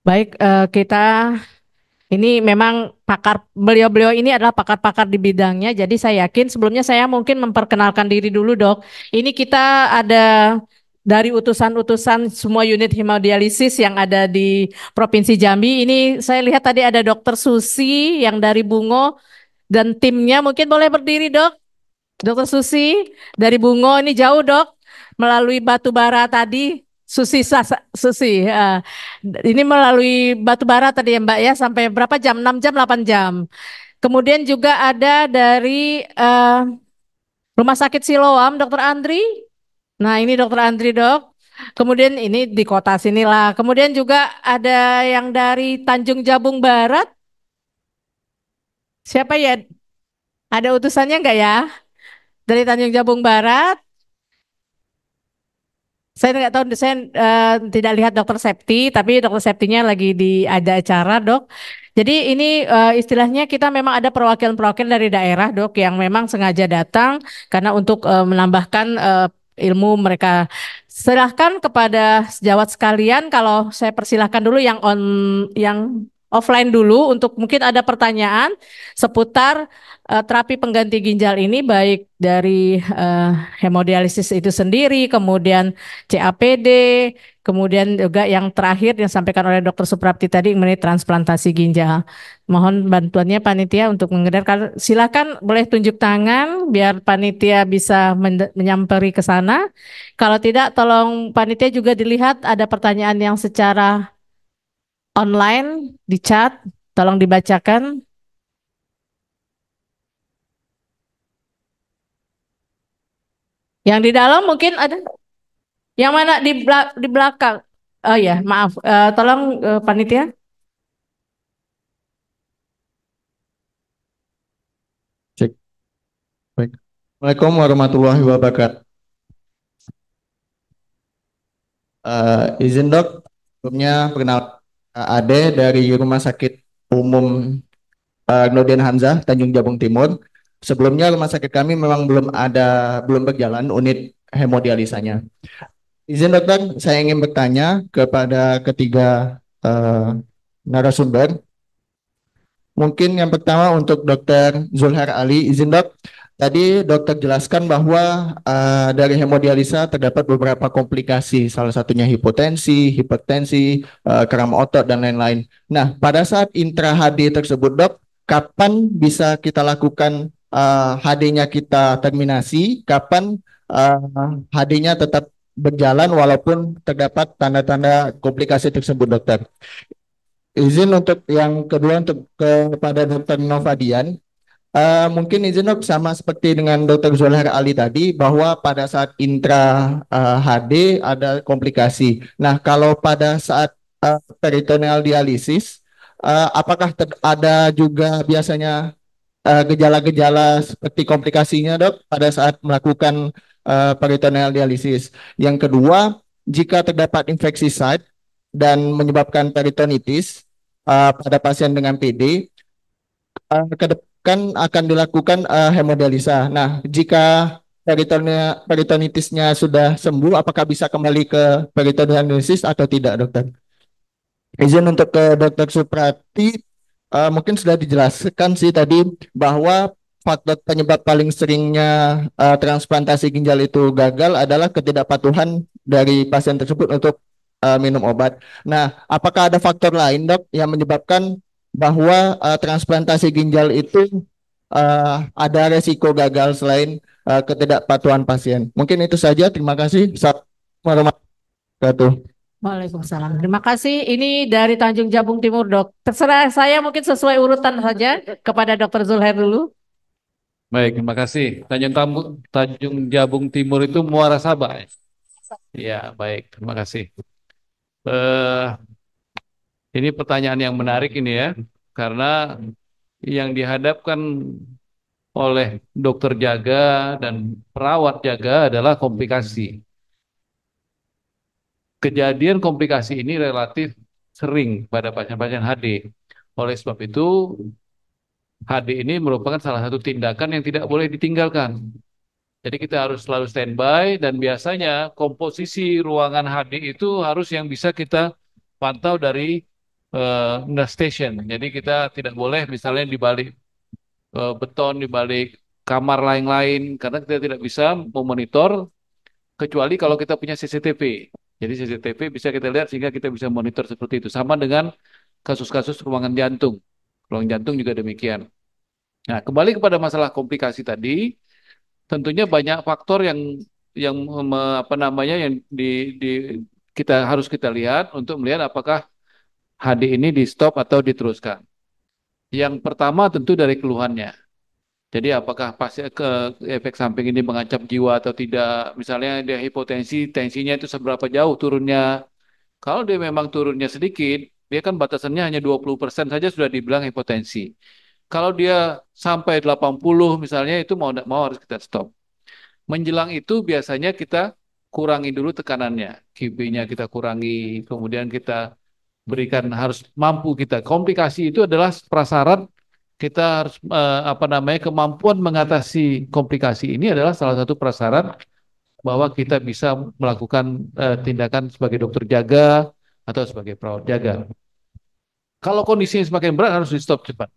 Baik, kita ini memang beliau-beliau ini adalah pakar-pakar di bidangnya. Jadi saya yakin sebelumnya saya mungkin memperkenalkan diri dulu, Dok. Ini kita ada dari utusan-utusan semua unit hemodialisis yang ada di Provinsi Jambi. Ini saya lihat tadi ada Dokter Susi yang dari Bungo dan timnya mungkin boleh berdiri, Dok. Dokter Susi dari Bungo ini jauh, Dok, melalui batu bara tadi. Susi, ini melalui batu bara tadi ya Mbak ya, sampai berapa jam? 6 jam, 8 jam. Kemudian juga ada dari Rumah Sakit Siloam, Dokter Andri. Nah ini Dokter Andri, Dok. Kemudian ini di kota sinilah. Kemudian juga ada yang dari Tanjung Jabung Barat. Siapa ya? Ada utusannya enggak ya? Dari Tanjung Jabung Barat. Saya nggak tahu, saya tidak lihat dokter Septi, tapi dokter Septinya lagi ada acara, Dok. Jadi ini istilahnya kita memang ada perwakilan-perwakilan dari daerah, Dok, yang memang sengaja datang karena untuk menambahkan ilmu mereka. Silahkan kepada sejawat sekalian, kalau saya persilahkan dulu yang offline dulu untuk mungkin ada pertanyaan seputar terapi pengganti ginjal ini, baik dari hemodialisis itu sendiri, kemudian CAPD, kemudian juga yang terakhir yang disampaikan oleh Dr. Suprapti tadi mengenai transplantasi ginjal. Mohon bantuannya panitia untuk mengedarkan. Silakan boleh tunjuk tangan biar panitia bisa menyamperi ke sana. Kalau tidak, tolong panitia juga dilihat ada pertanyaan yang secara online di chat, tolong dibacakan. Yang di dalam mungkin ada. Yang mana di belakang? Oh ya, maaf. Tolong panitia. Cek. Baik. Assalamualaikum warahmatullahi wabarakatuh. Izin dok, sebelumnya perkenal Ade dari Rumah Sakit Umum Nordin Hamzah, Tanjung Jabung Timur. Sebelumnya rumah sakit kami memang belum berjalan unit hemodialisanya. Izin dokter, saya ingin bertanya kepada ketiga eh, narasumber. Mungkin yang pertama untuk Dokter Zulhar Ali, izin dok. Tadi dokter jelaskan bahwa dari hemodialisa terdapat beberapa komplikasi, salah satunya hipotensi, hipertensi, keram otot, dan lain-lain. Nah, pada saat intra HD tersebut dok, kapan bisa kita lakukan HD-nya kita terminasi, kapan HD-nya tetap berjalan walaupun terdapat tanda-tanda komplikasi tersebut dokter. Izin untuk yang kedua untuk kepada Dokter Novadian, mungkin izin dok sama seperti dengan Dokter Zulhar Ali tadi bahwa pada saat intra HD ada komplikasi. Nah kalau pada saat peritoneal dialisis, apakah ada juga biasanya gejala-gejala seperti komplikasinya dok pada saat melakukan peritoneal dialisis? Yang kedua, jika terdapat infeksi site dan menyebabkan peritonitis pada pasien dengan PD, ke depan akan dilakukan hemodialisa. Nah, jika peritonitisnya sudah sembuh, apakah bisa kembali ke peritonialisis atau tidak, dokter? Izin untuk ke Dokter Suprati, mungkin sudah dijelaskan sih tadi bahwa faktor penyebab paling seringnya transplantasi ginjal itu gagal adalah ketidakpatuhan dari pasien tersebut untuk minum obat. Nah, apakah ada faktor lain, dok, yang menyebabkan bahwa transplantasi ginjal itu ada resiko gagal selain ketidakpatuhan pasien? Mungkin itu saja. Terima kasih. Assalamualaikum warahmatullahi wabarakatuh. Waalaikumsalam. Terima kasih. Ini dari Tanjung Jabung Timur, Dok. Terserah saya mungkin sesuai urutan saja kepada Dokter Zulhair dulu. Baik, terima kasih. Tanjung Jabung Timur itu Muara Sabah. Ya, baik, terima kasih. Eh, ini pertanyaan yang menarik ini ya, karena yang dihadapkan oleh dokter jaga dan perawat jaga adalah komplikasi. Kejadian komplikasi ini relatif sering pada pasien-pasien HD. Oleh sebab itu, HD ini merupakan salah satu tindakan yang tidak boleh ditinggalkan. Jadi kita harus selalu standby dan biasanya komposisi ruangan HD itu harus yang bisa kita pantau dari nurse station. Jadi kita tidak boleh misalnya di balik beton, di balik kamar lain-lain karena kita tidak bisa memonitor kecuali kalau kita punya CCTV. Jadi CCTV bisa kita lihat sehingga kita bisa monitor seperti itu. Sama dengan kasus-kasus ruangan jantung. Ruangan jantung juga demikian. Nah, kembali kepada masalah komplikasi tadi, tentunya banyak faktor yang apa namanya yang di kita harus kita lihat untuk melihat apakah HD ini di stop atau diteruskan. Yang pertama tentu dari keluhannya. Jadi apakah pasien ke efek samping ini mengancam jiwa atau tidak? Misalnya dia hipotensi, tensinya itu seberapa jauh turunnya? Kalau dia memang turunnya sedikit, dia kan batasannya hanya 20% saja sudah dibilang hipotensi. Kalau dia sampai 80 misalnya itu mau tidak mau harus kita stop. Menjelang itu biasanya kita kurangi dulu tekanannya. QB-nya kita kurangi, kemudian kita berikan harus mampu kita. Komplikasi itu adalah prasyarat kita harus apa namanya kemampuan mengatasi komplikasi ini adalah salah satu prasyarat bahwa kita bisa melakukan tindakan sebagai dokter jaga atau sebagai perawat jaga. Kalau kondisinya semakin berat harus di stop cepat.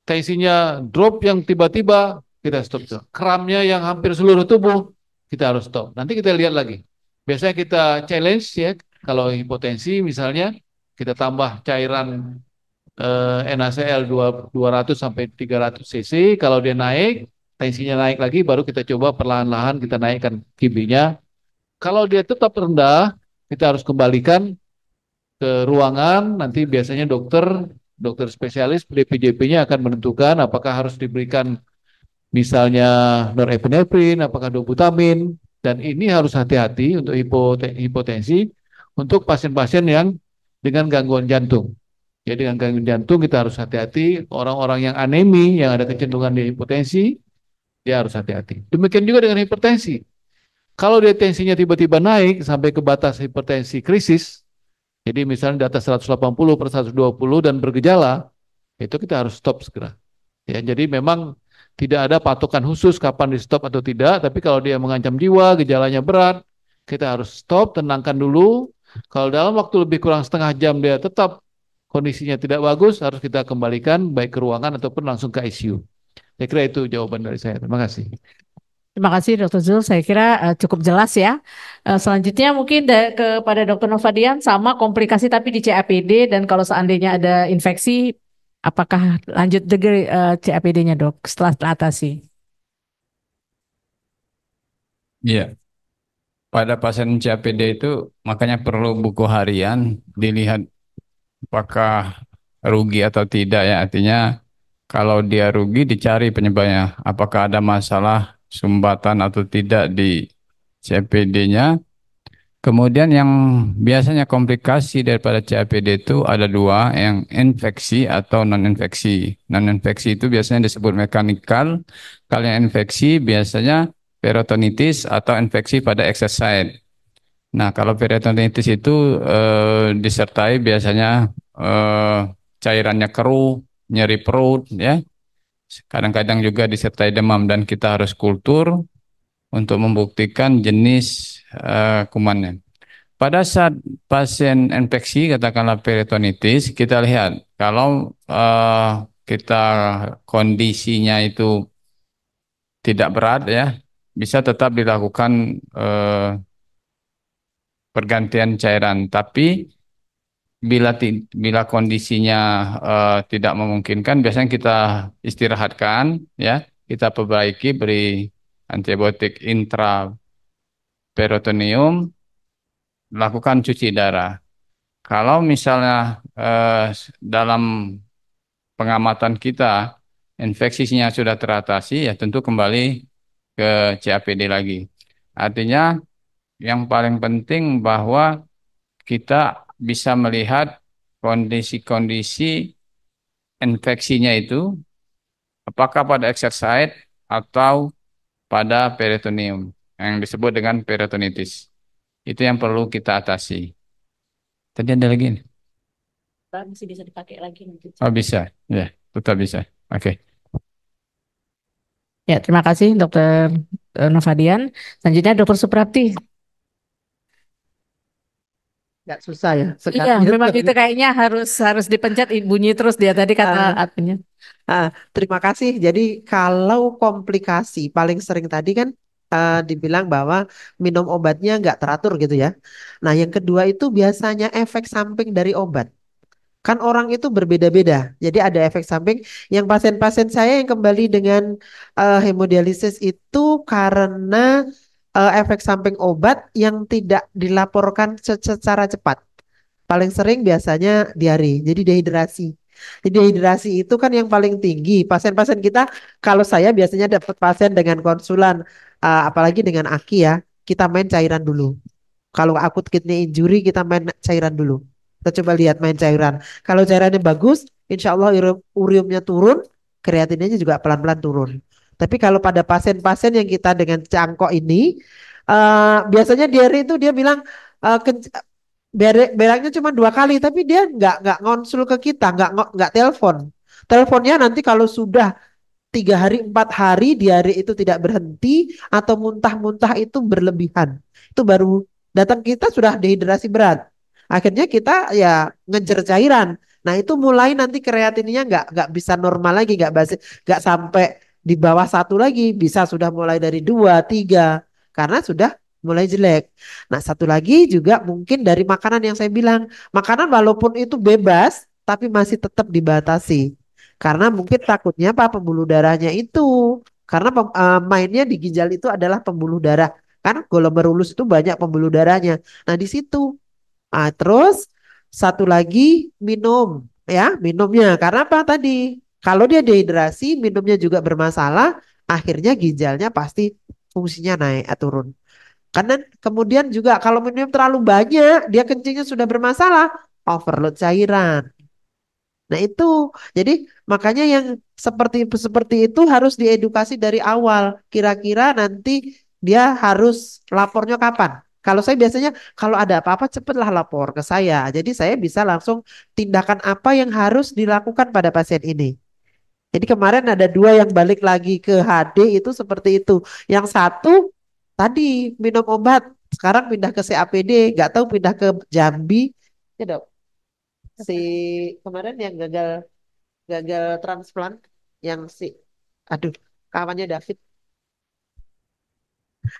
Tensinya drop yang tiba-tiba kita stop. Kramnya yang hampir seluruh tubuh kita harus stop. Nanti kita lihat lagi. Biasanya kita challenge ya kalau hipotensi misalnya kita tambah cairan NaCl 200 sampai 300 cc. Kalau dia naik, tensinya naik lagi, baru kita coba perlahan-lahan kita naikkan QB-nya. Kalau dia tetap rendah, kita harus kembalikan ke ruangan. Nanti biasanya dokter spesialis DPJP-nya akan menentukan apakah harus diberikan misalnya norepinefrin, apakah dobutamin. Dan ini harus hati-hati untuk hipotensi untuk pasien-pasien yang dengan gangguan jantung. Jadi dengan gangguan jantung kita harus hati-hati. Orang-orang yang anemi, yang ada kecenderungan di hipotensi, dia harus hati-hati. Demikian juga dengan hipertensi. Kalau dia tensinya tiba-tiba naik sampai ke batas hipertensi krisis, jadi misalnya di atas 180 per 120 dan bergejala, itu kita harus stop segera. Ya, jadi memang tidak ada patokan khusus kapan di stop atau tidak, tapi kalau dia mengancam jiwa, gejalanya berat, kita harus stop, tenangkan dulu. Kalau dalam waktu lebih kurang setengah jam dia tetap kondisinya tidak bagus, harus kita kembalikan baik ke ruangan ataupun langsung ke ICU. Saya kira itu jawaban dari saya. Terima kasih. Terima kasih Dr. Zul, saya kira cukup jelas ya. Selanjutnya mungkin kepada Dr. Novadian sama komplikasi tapi di CAPD dan kalau seandainya ada infeksi, apakah lanjut degree CAPD-nya dok setelah teratasi? Iya, pada pasien CAPD itu makanya perlu buku harian dilihat apakah rugi atau tidak ya. Artinya kalau dia rugi dicari penyebabnya. Apakah ada masalah sumbatan atau tidak di CAPD-nya. Kemudian yang biasanya komplikasi daripada CAPD itu ada dua, yang infeksi atau non-infeksi. Non-infeksi itu biasanya disebut mekanikal. Kalau yang infeksi biasanya peritonitis atau infeksi pada exercise. Nah, kalau peritonitis itu disertai biasanya eh, cairannya keruh, nyeri perut, ya. Kadang-kadang juga disertai demam dan kita harus kultur untuk membuktikan jenis kumannya. Pada saat pasien infeksi, katakanlah peritonitis, kita lihat kalau kita kondisinya itu tidak berat ya, bisa tetap dilakukan pergantian cairan. Tapi bila kondisinya tidak memungkinkan, biasanya kita istirahatkan ya, kita perbaiki, beri antibiotik intraperitoneum, lakukan cuci darah. Kalau misalnya dalam pengamatan kita infeksinya sudah teratasi, ya tentu kembali ke CAPD lagi. Artinya yang paling penting bahwa kita bisa melihat kondisi-kondisi infeksinya itu apakah pada exercise atau pada peritoneum yang disebut dengan peritonitis. Itu yang perlu kita atasi. Tadi ada lagi nih. Masih bisa dipakai lagi nanti. Oh bisa, ya, tetap bisa. Oke. Ya, terima kasih Dokter Novadian. Selanjutnya Dokter Suprapti. Nggak susah ya Iya, sekarang. memang itu kayaknya harus harus dipencet bunyi terus dia tadi kata adminnya. Terima kasih. Jadi kalau komplikasi paling sering tadi kan dibilang bahwa minum obatnya nggak teratur gitu ya. Nah, yang kedua itu biasanya efek samping dari obat. Kan orang itu berbeda-beda. Jadi ada efek samping. Yang pasien-pasien saya yang kembali dengan hemodialisis itu karena efek samping obat yang tidak dilaporkan secara cepat. Paling sering biasanya diare, jadi dehidrasi. Jadi dehidrasi itu kan yang paling tinggi. Pasien-pasien kita, kalau saya biasanya dapat pasien dengan konsulan, apalagi dengan AKI ya, kita main cairan dulu. Kalau akut kidney injury, kita main cairan dulu. Kita coba lihat main cairan. Kalau cairannya bagus, insya Allah uriumnya turun, kreatinnya juga pelan-pelan turun. Tapi kalau pada pasien-pasien yang kita dengan cangkok ini, biasanya diare itu dia bilang, beraknya cuma 2 kali, tapi dia nggak ngonsul ke kita, nggak telepon. Teleponnya nanti kalau sudah 3 hari 4 hari diare itu tidak berhenti atau muntah-muntah itu berlebihan, itu baru datang kita sudah dehidrasi berat. Akhirnya kita ya ngejar cairan. Nah itu mulai nanti kreatinnya nggak bisa normal lagi, nggak sampai di bawah 1 lagi, bisa sudah mulai dari 2 3 karena sudah mulai jelek. Nah satu lagi juga mungkin dari makanan yang saya bilang, makanan walaupun itu bebas tapi masih tetap dibatasi. Karena mungkin takutnya apa pembuluh darahnya itu. Karena mainnya di ginjal itu adalah pembuluh darah. Kan glomerulus itu banyak pembuluh darahnya. Nah di situ. Terus satu lagi minum ya minumnya. Karena apa tadi? Kalau dia dehidrasi minumnya juga bermasalah. Akhirnya ginjalnya pasti fungsinya naik turun. Karena kemudian juga kalau minum terlalu banyak dia kencingnya sudah bermasalah. Overload cairan. Nah itu, jadi makanya yang seperti seperti itu harus diedukasi dari awal. Kira-kira nanti dia harus lapornya kapan? Kalau saya biasanya kalau ada apa-apa cepatlah lapor ke saya. Jadi saya bisa langsung tindakan apa yang harus dilakukan pada pasien ini. Jadi kemarin ada 2 yang balik lagi ke HD itu seperti itu. Yang satu tadi minum obat, sekarang pindah ke CAPD, nggak tahu pindah ke Jambi. Ya dok, si kemarin yang gagal gagal transplant yang si aduh kawannya David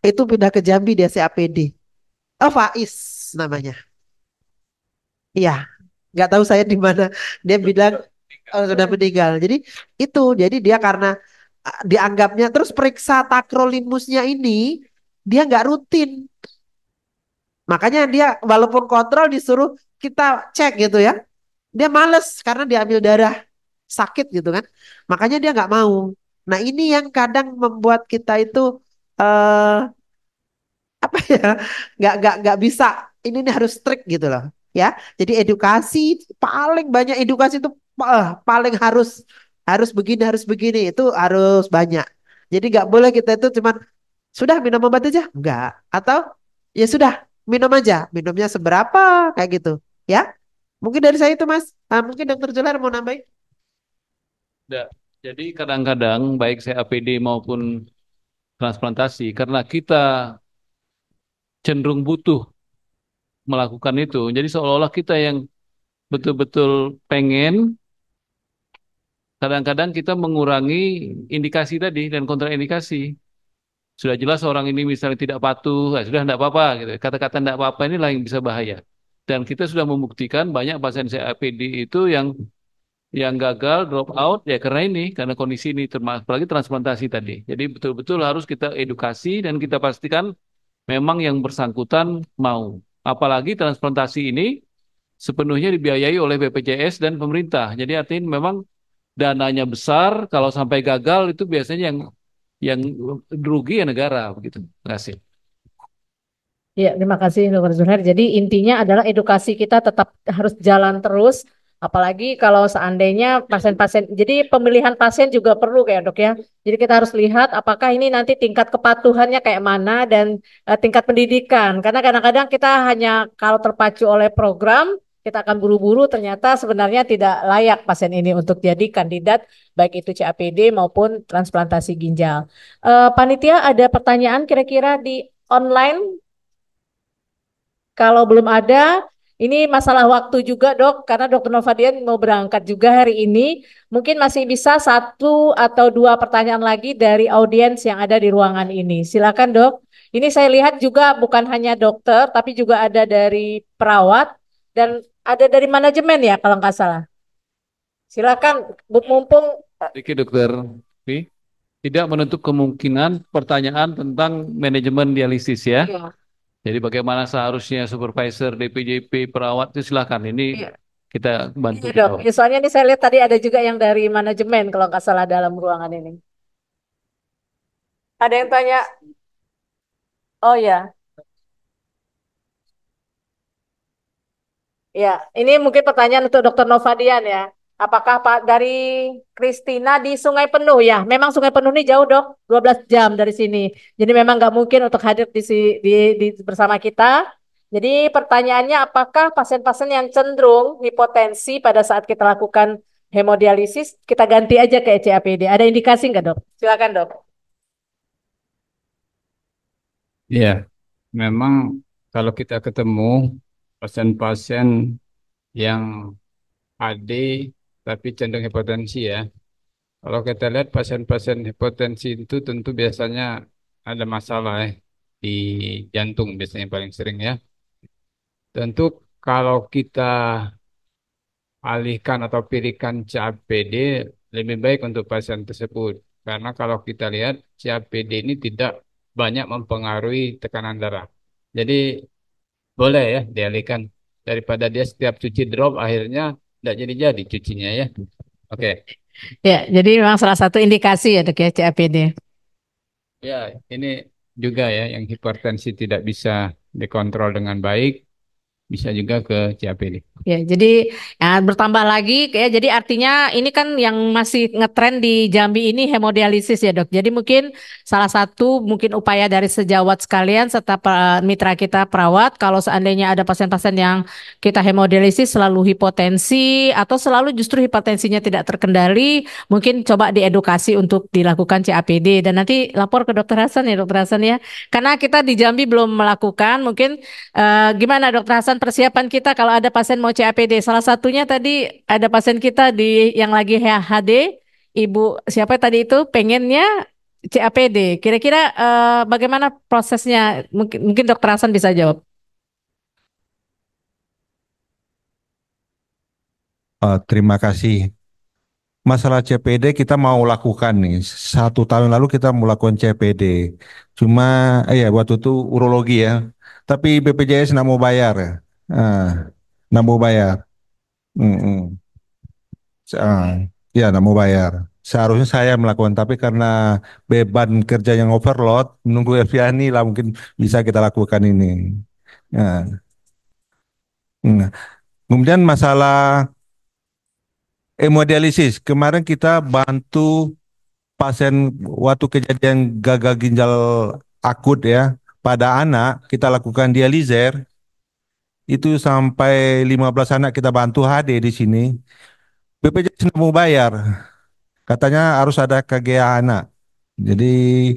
itu pindah ke Jambi dia CAPD. Oh Faiz namanya. Iya, nggak tahu saya di mana. Dia bilang oh, sudah meninggal. Jadi dia karena dianggapnya terus periksa takrolimusnya ini dia nggak rutin. Makanya dia walaupun kontrol disuruh kita cek gitu ya. Dia males karena diambil darah sakit gitu kan. Makanya dia nggak mau. Nah ini yang kadang membuat kita itu eh apa ya nggak bisa ini nih harus strict gitu loh ya. Jadi edukasi paling banyak edukasi itu paling harus harus begini itu harus banyak. Jadi nggak boleh kita itu cuman sudah minum obat aja enggak atau ya sudah minum aja minumnya seberapa kayak gitu ya. Mungkin dari saya itu Mas. Mungkin Dokter Jolar mau nambahin. Ya, jadi kadang-kadang baik CAPD maupun transplantasi, karena kita cenderung butuh melakukan itu. Jadi seolah-olah kita yang betul-betul pengen, kadang-kadang kita mengurangi indikasi tadi dan kontraindikasi. Sudah jelas orang ini misalnya tidak patuh, sudah tidak apa-apa gitu. Kata-kata tidak apa-apa inilah yang bisa bahaya. Dan kita sudah membuktikan banyak pasien CAPD itu yang gagal drop out ya karena ini, karena kondisi ini termasuk apalagi transplantasi tadi. Jadi betul-betul harus kita edukasi dan kita pastikan memang yang bersangkutan mau. Apalagi transplantasi ini sepenuhnya dibiayai oleh BPJS dan pemerintah. Jadi artinya memang dananya besar, kalau sampai gagal itu biasanya yang rugi ya negara begitu. Terima kasih. Ya, terima kasih Dokter Zuhair. Jadi intinya adalah edukasi kita tetap harus jalan terus. Apalagi kalau seandainya pasien-pasien, jadi pemilihan pasien juga perlu kayak dok ya. Jadi kita harus lihat apakah ini nanti tingkat kepatuhannya kayak mana dan tingkat pendidikan. Karena kadang-kadang kita hanya kalau terpacu oleh program, kita akan buru-buru ternyata sebenarnya tidak layak pasien ini untuk jadi kandidat baik itu CAPD maupun transplantasi ginjal. Panitia ada pertanyaan kira-kira di online? Kalau belum ada, ini masalah waktu juga dok, karena dokter Novadian mau berangkat juga hari ini. Mungkin masih bisa satu atau dua pertanyaan lagi dari audiens yang ada di ruangan ini. Silakan dok. Ini saya lihat juga bukan hanya dokter, tapi juga ada dari perawat dan ada dari manajemen ya kalau nggak salah. Silakan, mumpung. Sedikit dokter. Wi. Tidak menutup kemungkinan pertanyaan tentang manajemen dialisis ya. Iya, Jadi bagaimana seharusnya supervisor, DPJP, perawat itu silakan. Ini iya. kita bantu Iya dok, jawab. ya, soalnya ini saya lihat tadi ada juga yang dari manajemen kalau nggak salah dalam ruangan ini. Ada yang tanya, oh ya, ya, ini mungkin pertanyaan untuk Dokter Novadian ya. Apakah Pak dari Kristina di Sungai Penuh ya? Memang Sungai Penuh ini jauh dok, 12 jam dari sini. Jadi memang nggak mungkin untuk hadir bersama kita. Jadi pertanyaannya apakah pasien-pasien yang cenderung hipotensi pada saat kita lakukan hemodialisis, kita ganti aja ke CAPD. Ada indikasi nggak dok? Silakan dok. Iya, memang kalau kita ketemu pasien-pasien yang AD tapi cenderung hipertensi ya. Kalau kita lihat pasien-pasien hipertensi itu tentu biasanya ada masalah di jantung biasanya paling sering ya. Tentu kalau kita alihkan atau pilihkan CAPD lebih baik untuk pasien tersebut. Karena kalau kita lihat CAPD ini tidak banyak mempengaruhi tekanan darah. Jadi boleh ya dialihkan daripada dia setiap cuci drop akhirnya tidak jadi cucinya ya. Oke. Ya, jadi memang salah satu indikasi ya dok ya CAPD. Ya, ini juga ya yang hipertensi tidak bisa dikontrol dengan baik, bisa juga ke CAPD. Ya, jadi ya, bertambah lagi ya. Jadi artinya ini kan yang masih ngetren di Jambi ini hemodialisis ya, Dok. Jadi mungkin salah satu mungkin upaya dari sejawat sekalian serta mitra kita perawat kalau seandainya ada pasien-pasien yang kita hemodialisis selalu hipotensi atau selalu justru hipertensinya tidak terkendali, mungkin coba diedukasi untuk dilakukan CAPD dan nanti lapor ke Dokter Hasan ya, Dokter Hasan ya. Karena kita di Jambi belum melakukan, mungkin gimana Dokter Hasan persiapan kita kalau ada pasien mau CAPD? Salah satunya tadi ada pasien kita yang lagi HD, Ibu siapa tadi itu pengennya CAPD. Kira-kira bagaimana prosesnya? Mungkin Dokter Hasan bisa jawab. Terima kasih. Masalah CPD kita mau lakukan nih. 1 tahun lalu kita mau lakukan CPD. Cuma, ya waktu itu urologi ya. Tapi BPJS nggak mau bayar. Ah, nggak mau bayar. Mm-mm. Ah, ya nggak mau bayar. Seharusnya saya melakukan, tapi karena beban kerja yang overload, menunggu Eviani lah mungkin bisa kita lakukan ini. Nah, mm. Kemudian masalah hemodialisis. Kemarin kita bantu pasien waktu kejadian gagal ginjal akut ya pada anak kita lakukan dialiser itu sampai 15 anak kita bantu HD di sini. BPJS nggak mau bayar, katanya harus ada KGA anak. Jadi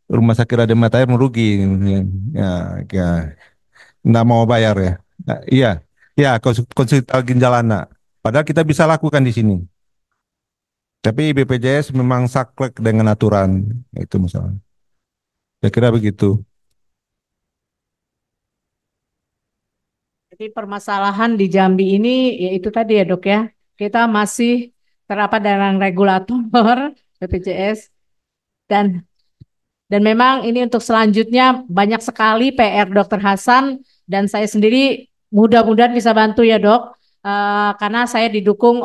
Rumah Sakit Raden Matahir merugi, ya, ya, nggak mau bayar ya. Nah, iya, ya konsultan ginjal anak. Padahal kita bisa lakukan di sini. Tapi BPJS memang saklek dengan aturan itu misalnya. Saya kira begitu. Jadi permasalahan di Jambi ini yaitu tadi ya dok ya, kita masih terdapat dalam regulator BPJS dan memang ini untuk selanjutnya banyak sekali PR Dokter Hasan dan saya sendiri mudah-mudahan bisa bantu ya dok. Karena saya didukung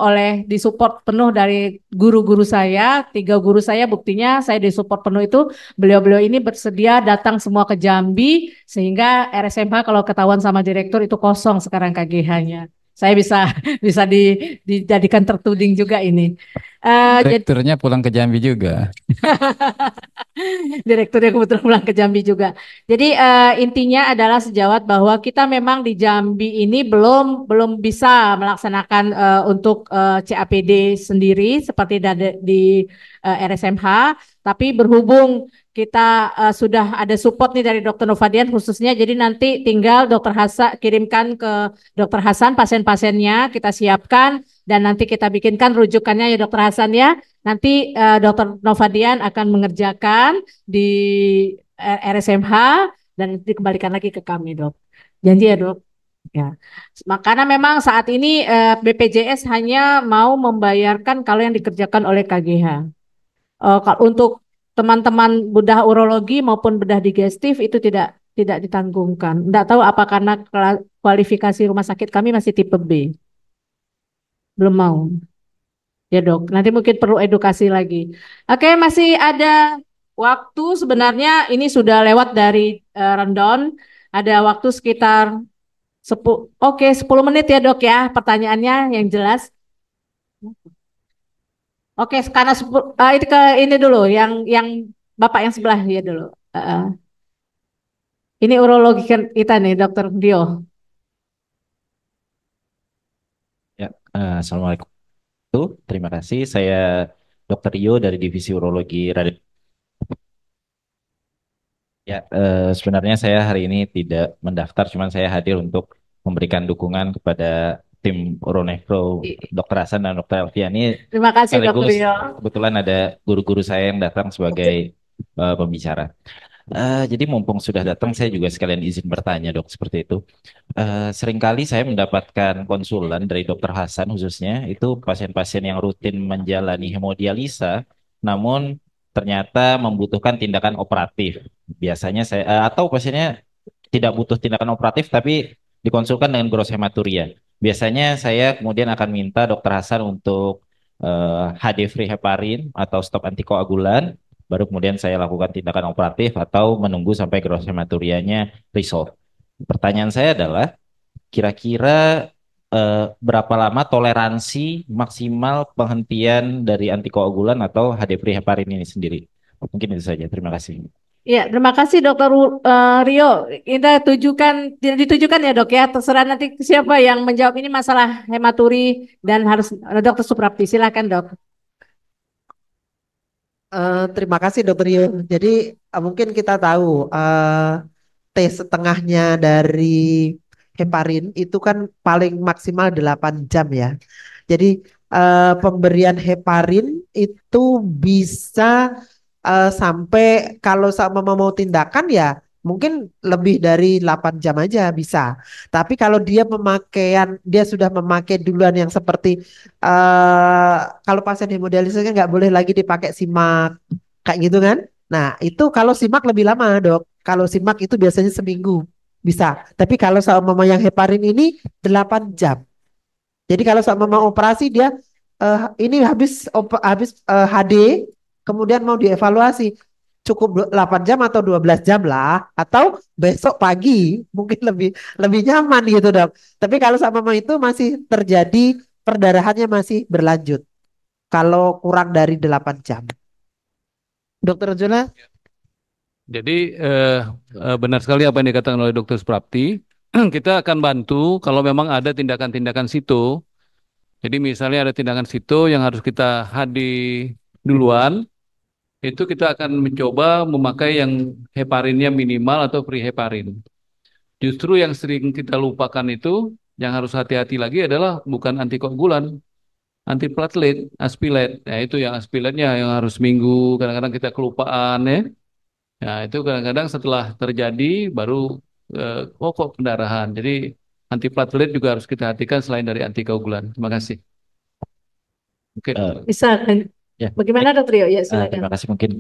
disupport penuh dari guru-guru saya, 3 guru saya buktinya saya disupport penuh itu beliau-beliau ini bersedia datang semua ke Jambi sehingga RSMH kalau ketahuan sama direktur itu kosong sekarang KGH-nya. saya bisa bisa dijadikan tertuding juga ini. Jadi Direkturnya pulang ke Jambi juga. direkturnya kebetulan pulang ke Jambi juga. Jadi intinya adalah sejawat bahwa kita memang di Jambi ini belum bisa melaksanakan untuk CAPD sendiri seperti di RSMH, tapi berhubung kita sudah ada support nih dari Dokter Novadian khususnya, jadi nanti tinggal Dokter Hasan kirimkan ke Dokter Hasan pasien-pasiennya kita siapkan dan nanti kita bikinkan rujukannya ya Dokter Hasan ya. Nanti Dokter Novadian akan mengerjakan di RSMH dan dikembalikan lagi ke kami, Dok. Janji ya, Dok. Ya. Karena memang saat ini BPJS hanya mau membayarkan kalau yang dikerjakan oleh KGH. Untuk teman-teman bedah urologi maupun bedah digestif itu tidak ditanggungkan. Tidak tahu apa karena kualifikasi rumah sakit kami masih tipe B. Belum mau. Ya dok, nanti mungkin perlu edukasi lagi. Oke, masih ada waktu sebenarnya ini sudah lewat dari rundown. Ada waktu sekitar 10 menit ya dok ya pertanyaannya yang jelas. Oke, karena itu ke ini dulu yang bapak yang sebelah ya dulu. Ini urologi kita nih dokter Dio. Ya, Assalamualaikum. Terima kasih. Saya Dr. Rio dari Divisi Urologi Radio. Ya, sebenarnya saya hari ini tidak mendaftar, cuman saya hadir untuk memberikan dukungan kepada tim Uronefro Dr. Hasan dan Dr. Elviani. Terima kasih dokter Sekaligus Dio. kebetulan ada guru-guru saya yang datang sebagai pembicara. Jadi mumpung sudah datang, saya juga sekalian izin bertanya dok, seperti itu. Seringkali saya mendapatkan konsulan dari Dokter Hasan khususnya, itu pasien-pasien yang rutin menjalani hemodialisa, namun ternyata membutuhkan tindakan operatif. Biasanya saya, atau pasiennya tidak butuh tindakan operatif, tapi dikonsulkan dengan gros hematuria. Biasanya saya kemudian akan minta Dokter Hasan untuk HD free heparin atau stop antikoagulan, baru kemudian saya lakukan tindakan operatif atau menunggu sampai gross hematurianya resolve. Pertanyaan saya adalah kira-kira berapa lama toleransi maksimal penghentian dari antikoagulan atau HD free heparin ini sendiri? Mungkin itu saja. Terima kasih. Ya, terima kasih Dokter Rio. Kita ditujukan ya dok ya. Terserah nanti siapa yang menjawab ini masalah hematuri dan harus Dokter Suprapti. Silakan dok. Terima kasih Dokter Rio. Jadi mungkin kita tahu T setengahnya dari heparin itu kan paling maksimal 8 jam ya. Jadi pemberian heparin itu bisa sampai kalau sama mau tindakan ya mungkin lebih dari 8 jam aja bisa. Tapi kalau dia sudah memakai duluan yang seperti kalau pasien hemodialisis kan nggak boleh lagi dipakai simak kayak gitu kan. Nah itu kalau simak lebih lama dok. Kalau simak itu biasanya seminggu bisa. Tapi kalau sama mama yang heparin ini 8 jam. Jadi kalau sama mau operasi dia ini habis HD kemudian mau dievaluasi cukup 8 jam atau 12 jam lah atau besok pagi mungkin lebih lebih nyaman gitu dok. Tapi kalau sama mama itu masih terjadi perdarahannya masih berlanjut kalau kurang dari 8 jam. Dokter Juna? Jadi benar sekali apa yang dikatakan oleh Dokter Suprapti. Kita akan bantu kalau memang ada tindakan-tindakan situ. Jadi misalnya ada tindakan situ yang harus kita HD duluan, itu kita akan mencoba memakai yang heparinnya minimal atau free heparin. Justru yang sering kita lupakan itu, yang harus hati-hati lagi adalah bukan antikoagulan, antiplatelet, aspilat. Nah itu yang aspilatnya yang harus minggu, kadang-kadang kita kelupaan ya. Nah itu kadang-kadang setelah terjadi baru kok pendarahan. Jadi antiplatelet juga harus kita hatikan selain dari antikoagulan. Terima kasih. Oke. Bisa kan? Ya. Bagaimana dokter Rio? Ya silakan. Terima kasih. Mungkin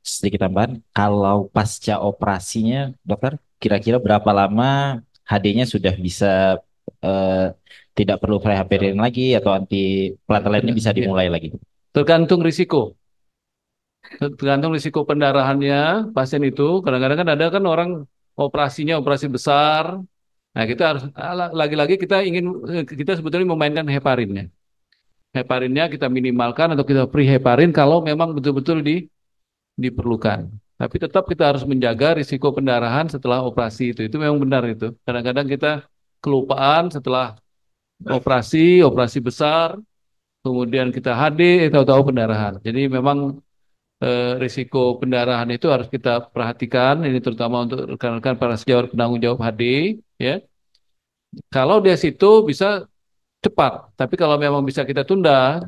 sedikit tambahan. Kalau pasca operasinya, dokter, kira-kira berapa lama HD-nya sudah bisa tidak perlu preheparin lagi atau anti plateletnya bisa dimulai lagi? Tergantung risiko. Tergantung risiko pendarahannya pasien itu. Kadang-kadang kan ada kan orang operasinya operasi besar, Nah, kita harus lagi-lagi kita sebetulnya memainkan heparinnya. Heparinnya kita minimalkan atau kita free heparin kalau memang betul-betul diperlukan. Tapi tetap kita harus menjaga risiko pendarahan setelah operasi itu. Itu memang benar itu. Kadang-kadang kita kelupaan setelah operasi besar, kemudian kita HD, tahu-tahu pendarahan. Jadi memang risiko pendarahan itu harus kita perhatikan. Ini terutama untuk rekan-rekan para sejawat penanggung jawab HD, ya. Kalau dia situ bisa cepat, tapi kalau memang bisa kita tunda,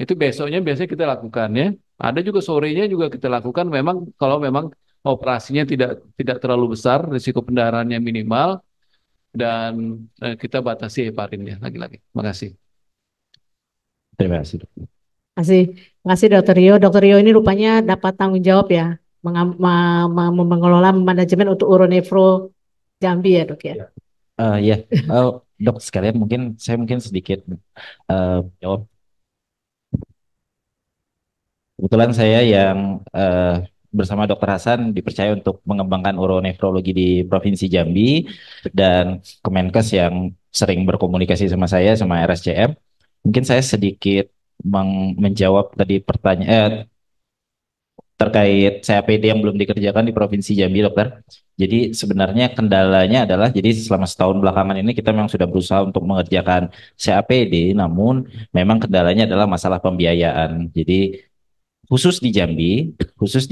itu besoknya biasanya kita lakukan ya. Ada juga sorenya juga kita lakukan. Memang kalau memang operasinya tidak tidak terlalu besar, risiko pendarahannya minimal dan kita batasi heparinnya lagi-lagi. Makasih. Terima kasih, Dok. Masih, masih Dokter Rio. Dokter Rio ini rupanya dapat tanggung jawab ya, mengelola manajemen untuk uronefro Jambi ya dok ya. Ya, Dok sekalian mungkin sedikit jawab. Kebetulan saya yang bersama Dokter Hasan dipercaya untuk mengembangkan uronefrologi di Provinsi Jambi dan Kemenkes yang sering berkomunikasi sama saya sama RSCM. Mungkin saya sedikit menjawab tadi pertanyaan terkait CAPD yang belum dikerjakan di Provinsi Jambi, Dokter. Jadi sebenarnya kendalanya adalah, jadi selama setahun belakangan ini kita memang sudah berusaha untuk mengerjakan CAPD, namun memang kendalanya adalah masalah pembiayaan. Jadi khusus di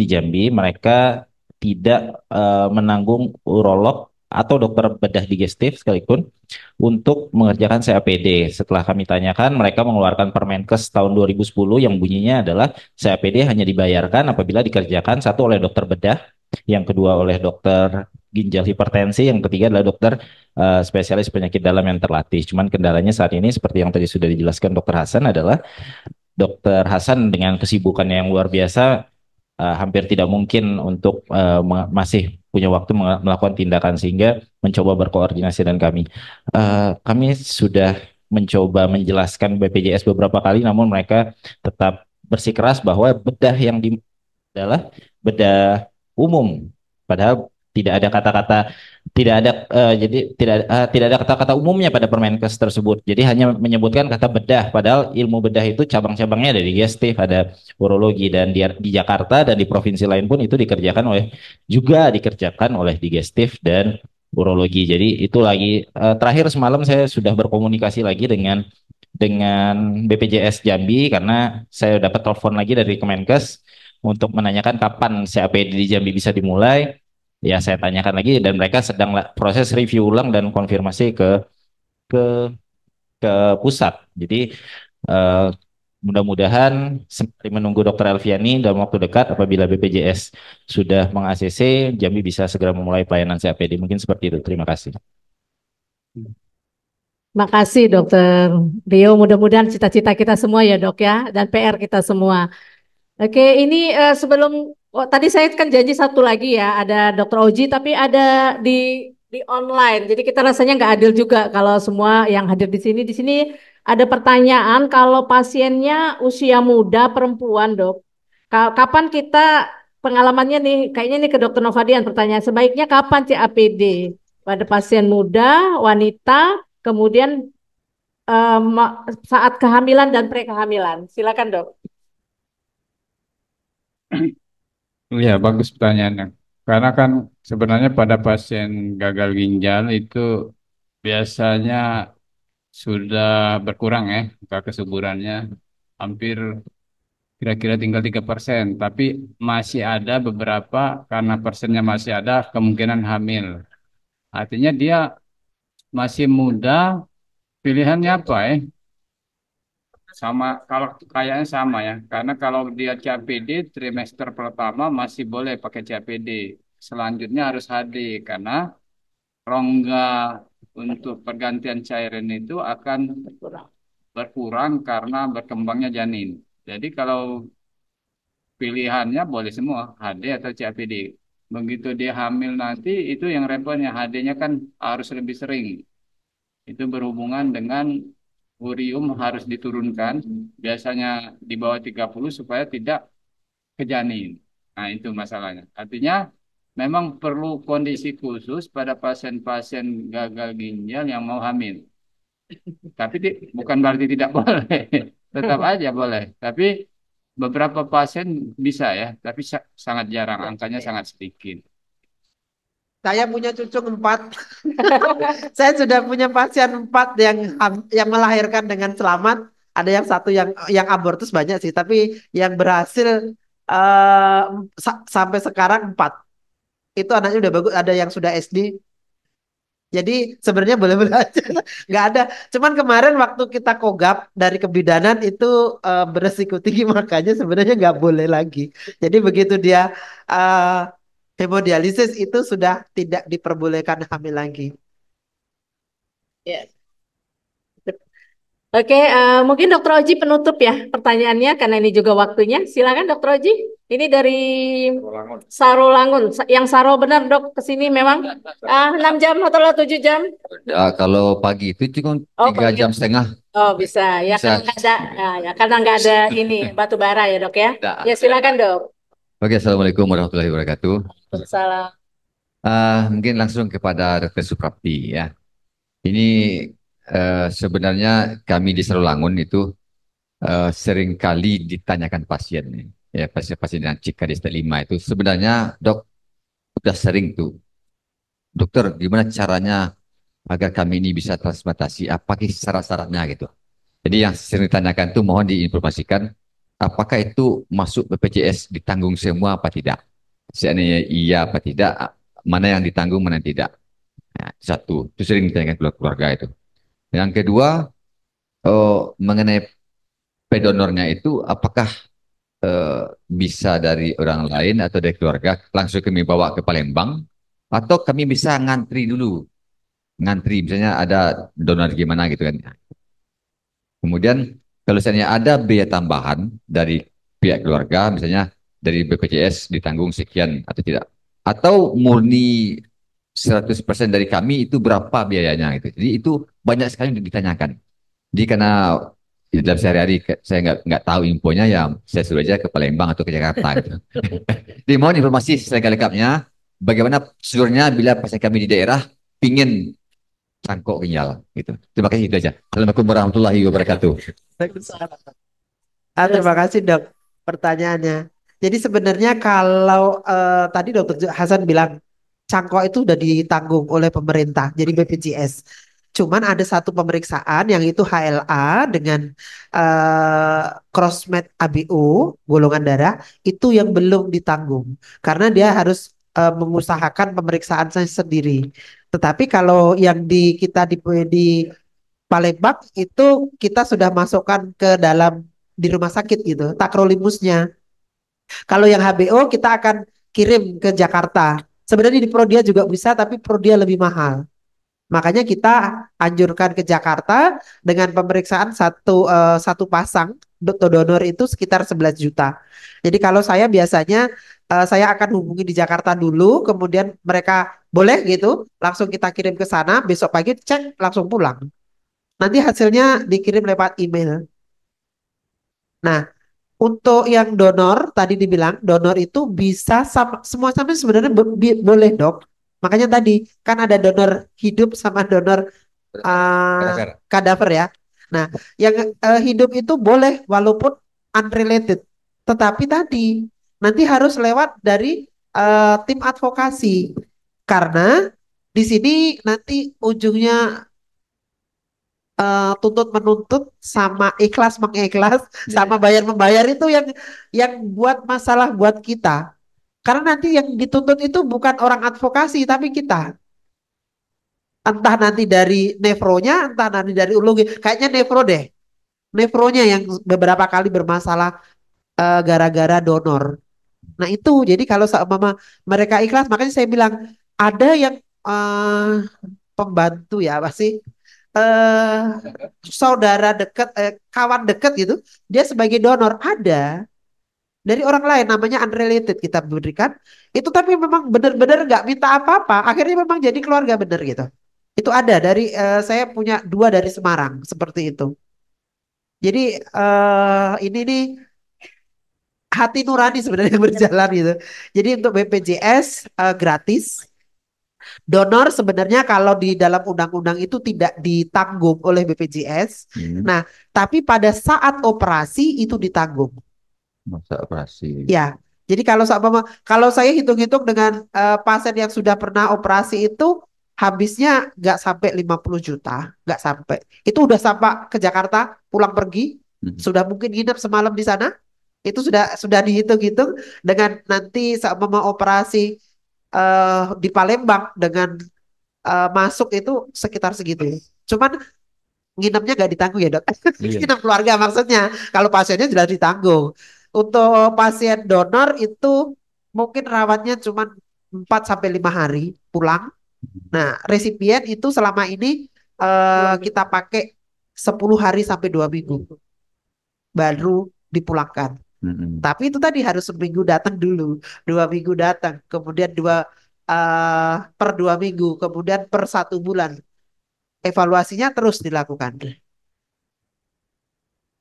Jambi mereka tidak menanggung urolog atau dokter bedah digestif sekalipun untuk mengerjakan CAPD. Setelah kami tanyakan, mereka mengeluarkan Permenkes tahun 2010 yang bunyinya adalah CAPD hanya dibayarkan apabila dikerjakan satu oleh dokter bedah, yang kedua oleh dokter ginjal hipertensi, yang ketiga adalah dokter spesialis penyakit dalam yang terlatih. Cuman kendalanya saat ini seperti yang tadi sudah dijelaskan Dokter Hasan adalah Dokter Hasan dengan kesibukannya yang luar biasa hampir tidak mungkin untuk masih punya waktu melakukan tindakan sehingga mencoba berkoordinasi dengan kami. Kami sudah mencoba menjelaskan BPJS beberapa kali, namun mereka tetap bersikeras bahwa bedah yang adalah bedah umum, padahal tidak ada kata-kata tidak ada jadi tidak ada kata-kata umumnya pada Permenkes tersebut. Jadi hanya menyebutkan kata bedah, padahal ilmu bedah itu cabang-cabangnya ada digestif, ada urologi, dan di Jakarta dan di provinsi lain pun itu dikerjakan oleh digestif dan urologi. Jadi itu lagi terakhir semalam saya sudah berkomunikasi lagi dengan BPJS Jambi karena saya dapat telepon lagi dari Kemenkes untuk menanyakan kapan CAPD di Jambi bisa dimulai. Ya saya tanyakan lagi dan mereka sedang proses review ulang dan konfirmasi ke ke pusat. Jadi eh, mudah-mudahan sembari menunggu Dokter Elviani dalam waktu dekat apabila BPJS sudah meng-ACC, Jambi bisa segera memulai pelayanan CAPD. Mungkin seperti itu. Terima kasih. Makasih Dokter Rio. Mudah-mudahan cita-cita kita semua ya dok ya dan PR kita semua. Oke, ini sebelum tadi saya kan janji satu lagi ya, ada Dokter Oji, tapi ada di online. Jadi kita rasanya nggak adil juga kalau semua yang hadir di sini. Di sini ada pertanyaan kalau pasiennya usia muda perempuan, dok. Kapan kita pengalamannya nih? Kayaknya nih ke Dokter Novadian pertanyaan. Sebaiknya kapan CAPD pada pasien muda, wanita, kemudian saat kehamilan dan prekehamilan. Silakan, dok. Ya, bagus pertanyaannya. Karena kan sebenarnya pada pasien gagal ginjal itu biasanya sudah berkurang ya, angka kesuburannya hampir kira-kira tinggal 3%. Tapi masih ada beberapa, karena persennya masih ada, kemungkinan hamil. Artinya dia masih muda, pilihannya apa ya? Sama, kalau kayaknya sama ya. Karena kalau dia CAPD, trimester pertama masih boleh pakai CAPD. Selanjutnya harus HD, karena rongga untuk pergantian cairan itu akan berkurang karena berkembangnya janin. Jadi kalau pilihannya boleh semua, HD atau CAPD. Begitu dia hamil nanti, itu yang repotnya, HD-nya kan harus lebih sering. Itu berhubungan dengan urium harus diturunkan, biasanya di bawah 30 supaya tidak ke janin. Nah, itu masalahnya. Artinya memang perlu kondisi khusus pada pasien-pasien gagal ginjal yang mau hamil. Tapi bukan berarti tidak boleh, tetap aja boleh. Tapi beberapa pasien bisa ya, tapi sangat jarang, angkanya sangat sedikit. Saya punya cucu 4. Saya sudah punya pasien 4 yang melahirkan dengan selamat. Ada yang satu yang abortus banyak sih, tapi yang berhasil sampai sekarang 4. Itu anaknya udah bagus, ada yang sudah SD. Jadi sebenarnya boleh-boleh aja, nggak ada. Cuman kemarin waktu kita kogap dari kebidanan itu beresiko tinggi, makanya sebenarnya nggak boleh lagi. Jadi begitu dia hemodialisis itu sudah tidak diperbolehkan hamil lagi. Ya. Oke, mungkin Dokter Oji penutup ya pertanyaannya karena ini juga waktunya. Silakan Dokter Oji. Ini dari Sarolangun. Yang Saro benar dok kesini memang 6 jam atau 7 jam? Kalau pagi itu cuma Oh, 3,5 jam. Oh bisa ya Bisa. karena nggak ada ya, karena nggak ada ini batu bara ya dok ya. Tidak. Ya silakan dok. Oke, Assalamualaikum warahmatullahi wabarakatuh. Salam. Mungkin langsung kepada Dr. Suprapti ya. Ini sebenarnya kami di Sarolangun itu seringkali ditanyakan pasien nih. Ya, pasien-pasien yang CIKA di stadium 5 itu sebenarnya dok udah sering tuh. Dokter, gimana caranya agar kami ini bisa transplantasi? Apa sih syarat-syaratnya gitu? Jadi yang sering ditanyakan itu mohon diinformasikan apakah itu masuk BPJS ditanggung semua apa tidak? Seandainya iya apa tidak, mana yang ditanggung mana yang tidak. Nah, satu, itu sering ditanyakan keluarga itu. Yang kedua, mengenai pedonornya itu apakah eh, bisa dari orang lain atau dari keluarga langsung kami bawa ke Palembang atau kami bisa ngantri dulu, ngantri misalnya ada donor gimana gitu kan. Kemudian kalau misalnya ada biaya tambahan dari pihak keluarga, misalnya dari BPJS ditanggung sekian atau tidak, atau murni 100% dari kami itu berapa biayanya gitu. Jadi itu banyak sekali untuk ditanyakan. Jadi karena dalam sehari-hari saya nggak tahu infonya ya saya suruh aja ke Palembang atau ke Jakarta gitu. Jadi mohon informasi secara lengkapnya bagaimana prosedurnya bila pasien kami di daerah pingin cangkok ginjal gitu. Terima kasih itu aja. Assalamualaikum warahmatullahi wabarakatuh. Terima kasih dok pertanyaannya. Jadi sebenarnya kalau tadi dokter Hasan bilang cangkok itu udah ditanggung oleh pemerintah, jadi BPJS. Cuman ada satu pemeriksaan yang itu HLA dengan crossmatch ABO, golongan darah, itu yang belum ditanggung. Karena dia harus mengusahakan pemeriksaan saya sendiri. Tetapi kalau yang di Palembang itu kita sudah masukkan ke dalam di rumah sakit gitu, takrolimusnya. Kalau yang HBO kita akan kirim ke Jakarta. Sebenarnya di Prodia juga bisa, tapi Prodia lebih mahal. Makanya kita anjurkan ke Jakarta dengan pemeriksaan satu pasang donor itu sekitar 11 juta. Jadi kalau saya biasanya saya akan hubungi di Jakarta dulu, kemudian mereka boleh gitu, langsung kita kirim ke sana, besok pagi cek langsung pulang. Nanti hasilnya dikirim lewat email. Nah, untuk yang donor, tadi dibilang donor itu bisa semua sampai sebenarnya boleh dok. Makanya tadi kan ada donor hidup sama donor kadaver ya. Nah, yang hidup itu boleh walaupun unrelated. Tetapi tadi nanti harus lewat dari tim advokasi. Karena di sini nanti ujungnya tuntut menuntut sama ikhlas mengikhlas sama bayar membayar itu yang buat masalah buat kita. Karena nanti yang dituntut itu bukan orang advokasi tapi kita. Entah nanti dari nefronya, entah nanti dari urologi. Kayaknya nefro deh. Nefronya yang beberapa kali bermasalah gara-gara donor. Nah itu jadi kalau sama mereka ikhlas, makanya saya bilang ada yang pembantu ya pasti eh saudara dekat, kawan dekat gitu, dia sebagai donor ada dari orang lain namanya unrelated kita berikan itu, tapi memang benar-benar nggak minta apa-apa, akhirnya memang jadi keluarga bener gitu. Itu ada dari saya punya 2 dari Semarang seperti itu. Jadi ini nih hati nurani sebenarnya yang berjalan gitu. Jadi untuk BPJS gratis. Donor sebenarnya kalau di dalam undang-undang itu tidak ditanggung oleh BPJS. Nah, tapi pada saat operasi itu ditanggung. Masa operasi. Ya. Jadi kalau saya hitung-hitung dengan pasien yang sudah pernah operasi itu habisnya nggak sampai 50 juta, nggak sampai. Itu udah sampai ke Jakarta, pulang pergi, sudah mungkin nginep semalam di sana. Itu sudah dihitung-hitung dengan nanti sama operasi di Palembang dengan masuk itu sekitar segitu. Cuman nginepnya nggak ditanggung ya dok. Iya. Nginep keluarga maksudnya. Kalau pasiennya sudah ditanggung. Untuk pasien donor itu mungkin rawatnya cuma 4 sampai 5 hari pulang. Nah, resipien itu selama ini kita pakai 10 hari sampai 2 minggu baru dipulangkan. Tapi itu tadi harus seminggu datang dulu, 2 minggu datang, kemudian per 2 minggu, kemudian per 1 bulan. Evaluasinya terus dilakukan.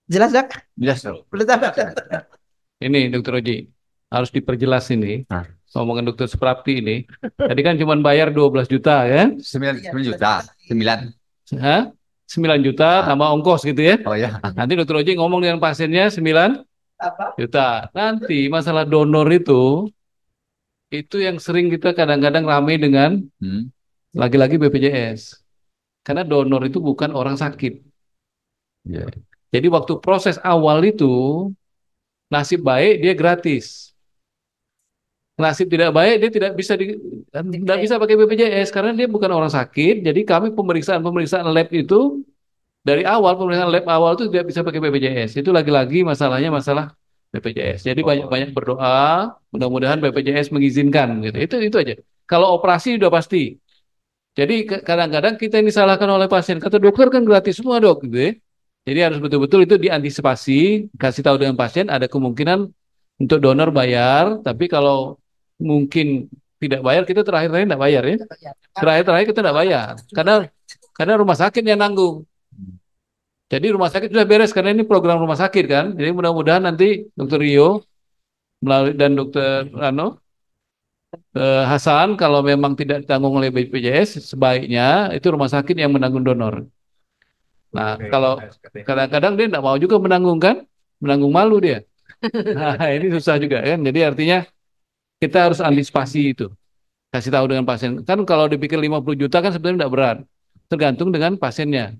Jelas dok? Jelas, Dok. Belum tahu. Ini Dokter Oji harus diperjelas ini. Ngomongin Dokter Suprapti ini. Tadi kan cuma bayar 12 juta ya? 9 juta. 9. Hah? 9 juta tambah ongkos gitu ya? Oh ya. Nanti Dokter Oji ngomong dengan pasiennya 9 Apa? juta. Nanti masalah donor itu yang sering kita kadang-kadang ramai dengan lagi-lagi BPJS. Karena donor itu bukan orang sakit. Iya. Jadi waktu proses awal itu nasib baik dia gratis. Nasib tidak baik dia tidak bisa pakai BPJS karena dia bukan orang sakit. Jadi kami pemeriksaan lab itu dari awal pemeriksaan lab awal itu tidak bisa pakai BPJS. Itu lagi-lagi masalahnya masalah BPJS. Jadi banyak-banyak berdoa, mudah-mudahan BPJS mengizinkan gitu. Itu aja. Kalau operasi sudah pasti. Jadi kadang-kadang kita ini disalahkan oleh pasien. Kata dokter kan gratis semua dok, gitu ya. Jadi harus betul-betul itu diantisipasi, kasih tahu dengan pasien ada kemungkinan untuk donor bayar, tapi kalau mungkin tidak bayar kita terakhir-terakhir tidak bayar ya. Terakhir-terakhir kita tidak bayar karena rumah sakit yang nanggung. Jadi rumah sakit sudah beres karena ini program rumah sakit kan. Jadi mudah-mudahan nanti Dokter Rio melalui dan Dokter Hasan kalau memang tidak ditanggung oleh BPJS sebaiknya itu rumah sakit yang menanggung donor. Nah, kalau kadang-kadang dia tidak mau juga menanggung kan, menanggung malu dia. Nah, ini susah juga kan. Jadi artinya kita harus antisipasi itu. Kasih tahu dengan pasien. Kan kalau dipikir 50 juta kan sebenarnya tidak berat. Tergantung dengan pasiennya.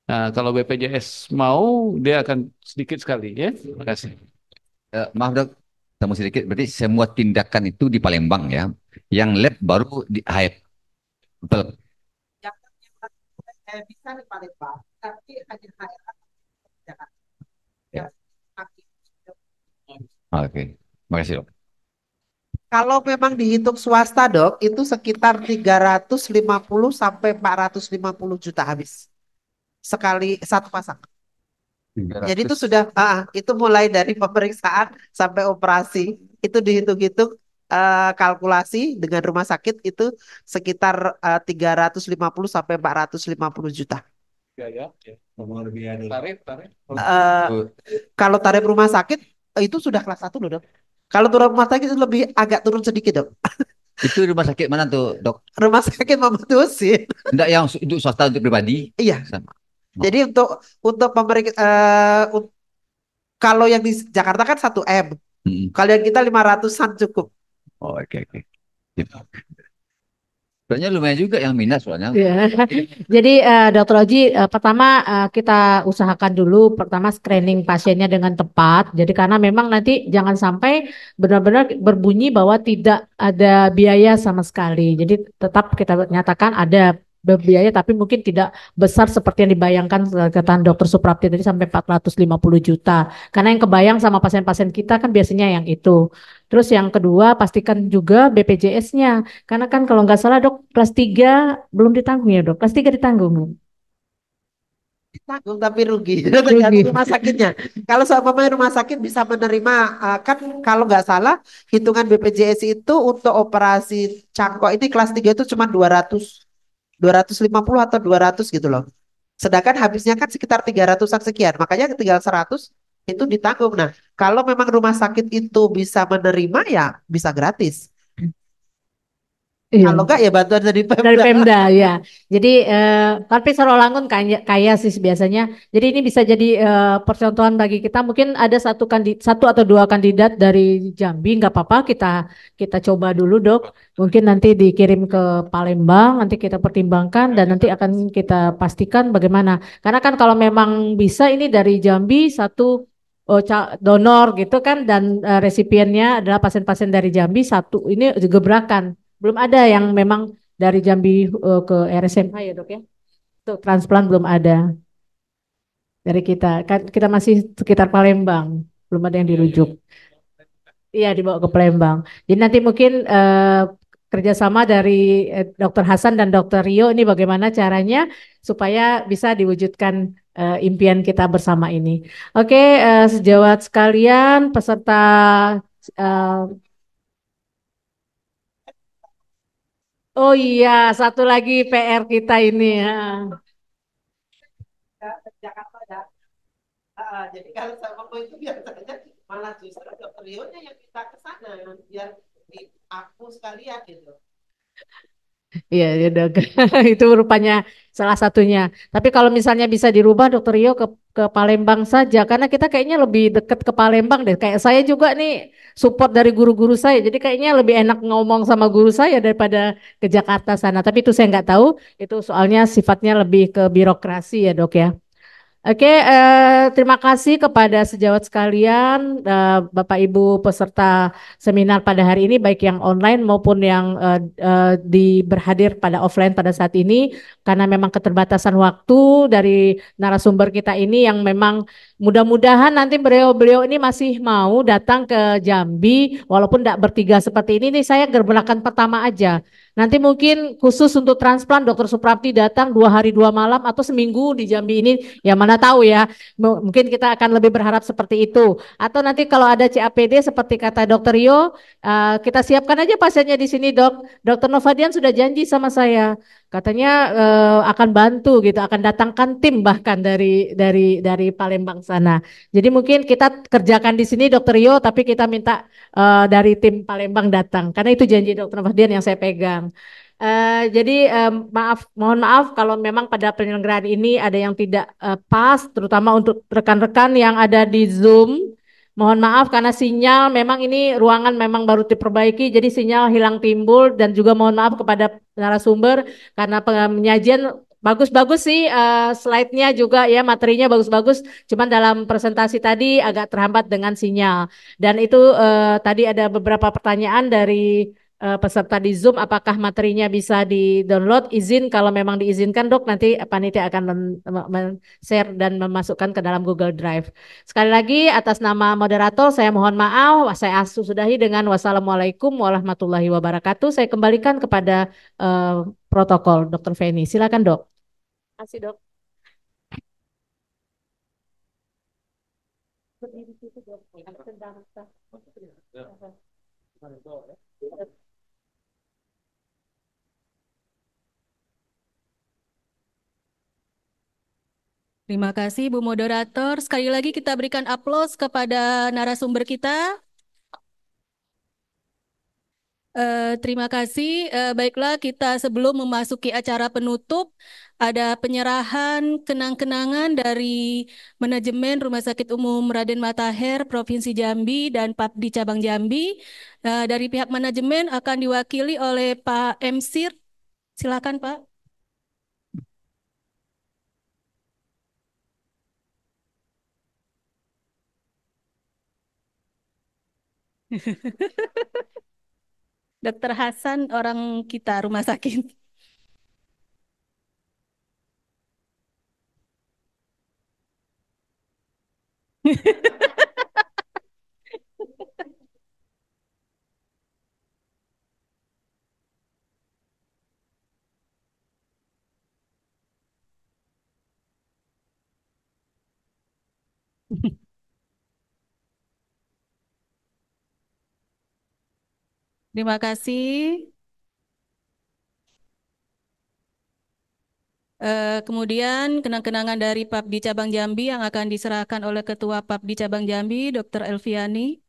Nah, kalau BPJS mau, dia akan sedikit sekali ya. Terima kasih. Maaf dok, tamu sedikit. Berarti semua tindakan itu di Palembang ya. Yang lab baru di Hayat. Betul. Bisa di Palembang, tapi hanya HRA Jakarta. Ya. Oke, makasih dok. Kalau memang dihitung swasta dok, itu sekitar 350 sampai 450 juta habis sekali satu pasang. 300. Jadi itu sudah, itu mulai dari pemeriksaan sampai operasi itu dihitung-hitung kalkulasi dengan rumah sakit itu sekitar 350 sampai 450 juta. Ya. Tarif. Kalau tarif rumah sakit itu sudah kelas 1 loh dok. Kalau turun rumah sakit itu lebih agak turun sedikit dok. Itu rumah sakit mana tuh dok? Rumah sakit memutusin. Enggak yang untuk swasta untuk pribadi? Iya. Sama. Jadi untuk kalau yang di Jakarta kan 1 M. Kalau yang kita 500-an cukup. Oh, oke. Gitu. Soalnya lumayan juga yang minat soalnya. Ya. Jadi Dokter Oji pertama kita usahakan dulu pertama screening pasiennya dengan tepat. Jadi karena memang nanti jangan sampai benar-benar berbunyi bahwa tidak ada biaya sama sekali. Jadi tetap kita nyatakan ada berbiaya tapi mungkin tidak besar seperti yang dibayangkan kata Dokter Suprapti tadi sampai 450 juta. Karena yang kebayang sama pasien-pasien kita kan biasanya yang itu. Terus yang kedua pastikan juga BPJS-nya. Karena kan kalau nggak salah dok kelas 3 belum ditanggung ya dok. Kelas 3 ditanggung. Ditanggung tapi rugi. Tergantung rumah sakitnya. Kalau seumpamanya rumah sakit bisa menerima kan kalau nggak salah hitungan BPJS itu untuk operasi cangkok ini kelas 3 itu cuma 250 atau 200 gitu loh. Sedangkan habisnya kan sekitar 300-an sekian. Makanya tinggal 100 itu ditanggung. Nah, kalau memang rumah sakit itu bisa menerima ya bisa gratis. Iya. Kalau enggak ya bantuan dari Dari Pemda. Pemda ya. Jadi tapi Sarolangun kaya, kaya sih biasanya. Jadi ini bisa jadi percontohan bagi kita. Mungkin ada satu atau dua kandidat dari Jambi, nggak apa-apa kita kita coba dulu dok. Mungkin nanti dikirim ke Palembang, nanti kita pertimbangkan dan nanti akan kita pastikan bagaimana. Karena kan kalau memang bisa ini dari Jambi satu donor gitu kan dan resipiennya adalah pasien-pasien dari Jambi satu ini gebrakan. Belum ada yang memang dari Jambi ke RSMH ya dok ya. Untuk transplant belum ada dari kita. Kan kita masih sekitar Palembang, belum ada yang dirujuk. Iya dibawa ke Palembang. Jadi nanti mungkin kerjasama dari Dokter Hasan dan Dokter Rio ini bagaimana caranya supaya bisa diwujudkan impian kita bersama ini. Oke, sejawat sekalian, peserta eh, oh iya, satu lagi PR kita ini ya. Jakarta ya. Jadi kalau sama mau itu biasanya malah justru dokter Rionya yang kita ke sana biar di aku sekalian gitu. Iya, ya dok. Itu rupanya salah satunya. Tapi kalau misalnya bisa dirubah Dokter Rio ke Palembang saja, karena kita kayaknya lebih dekat ke Palembang deh. Kayak saya juga nih support dari guru-guru saya, jadi kayaknya lebih enak ngomong sama guru saya daripada ke Jakarta sana. Tapi itu saya nggak tahu. Itu soalnya sifatnya lebih ke birokrasi ya dok ya. Oke, terima kasih kepada sejawat sekalian, Bapak Ibu peserta seminar pada hari ini, baik yang online maupun yang berhadir pada offline pada saat ini, karena memang keterbatasan waktu dari narasumber kita ini yang memang mudah-mudahan nanti beliau-beliau ini masih mau datang ke Jambi, walaupun tidak bertiga seperti ini, nih saya gerberakan pertama aja. Nanti mungkin khusus untuk transplant Dokter Suprapti datang 2 hari 2 malam atau seminggu di Jambi ini, ya mana tahu ya. Mungkin kita akan lebih berharap seperti itu. Atau nanti kalau ada CAPD seperti kata Dokter Rio, kita siapkan aja pasiennya di sini dok. Dokter Novadian sudah janji sama saya, katanya akan bantu gitu, akan datangkan tim bahkan dari Palembang sana. Jadi mungkin kita kerjakan di sini Dokter Rio, tapi kita minta dari tim Palembang datang, karena itu janji Dokter Novadian yang saya pegang. Jadi mohon maaf kalau memang pada penyelenggaraan ini ada yang tidak pas, terutama untuk rekan-rekan yang ada di Zoom. Mohon maaf karena sinyal memang ini ruangan memang baru diperbaiki, jadi sinyal hilang timbul dan juga mohon maaf kepada narasumber karena penyajian bagus-bagus sih slide-nya juga ya materinya bagus-bagus, cuman dalam presentasi tadi agak terhambat dengan sinyal. Dan itu tadi ada beberapa pertanyaan dari peserta di Zoom, apakah materinya bisa di-download? Izin kalau memang diizinkan dok, nanti panitia akan share dan memasukkan ke dalam Google Drive. Sekali lagi atas nama moderator saya mohon maaf, saya sudahi dengan wassalamualaikum warahmatullahi wabarakatuh. Saya kembalikan kepada protokol Dokter Feni. Silakan dok. Terima kasih dok. Berdiri situ dok. Terima kasih Bu Moderator. Sekali lagi kita berikan aplaus kepada narasumber kita. Terima kasih. Baiklah, kita sebelum memasuki acara penutup, ada penyerahan kenang-kenangan dari manajemen Rumah Sakit Umum Raden Matahir Provinsi Jambi dan PAPDI Cabang Jambi. Dari pihak manajemen akan diwakili oleh Pak Emsir. Silakan Pak. Dokter Hasan orang kita rumah sakit. Terima kasih. Kemudian kenang-kenangan dari PABDI Cabang Jambi yang akan diserahkan oleh Ketua PABDI Cabang Jambi, Dr. Elviani.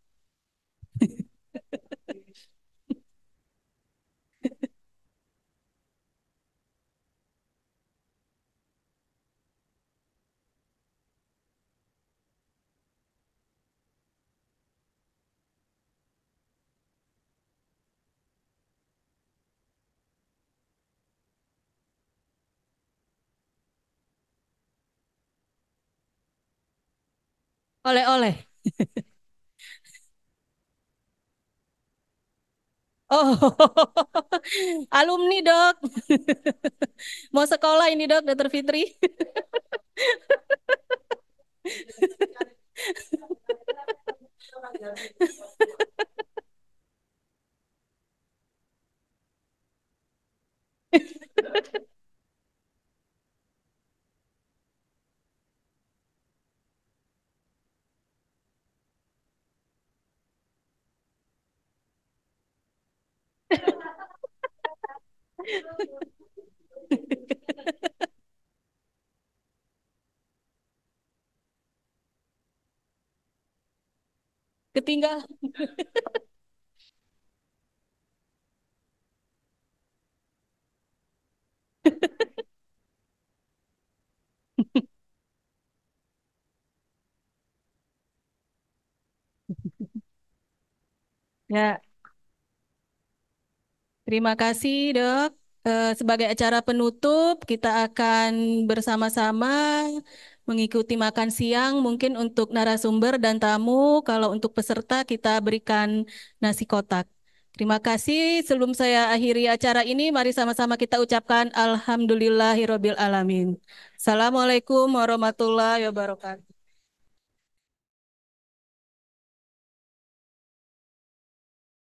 Oleh-oleh. Oh, alumni dok. Mau sekolah ini dok, Dr. Fitri. Ketinggalan. Ya, terima kasih, Dok. Sebagai acara penutup, kita akan bersama-sama mengikuti makan siang. Mungkin untuk narasumber dan tamu, kalau untuk peserta kita berikan nasi kotak. Terima kasih. Sebelum saya akhiri acara ini, mari sama-sama kita ucapkan Alhamdulillahirobbil alamin. Assalamualaikum warahmatullahi wabarakatuh.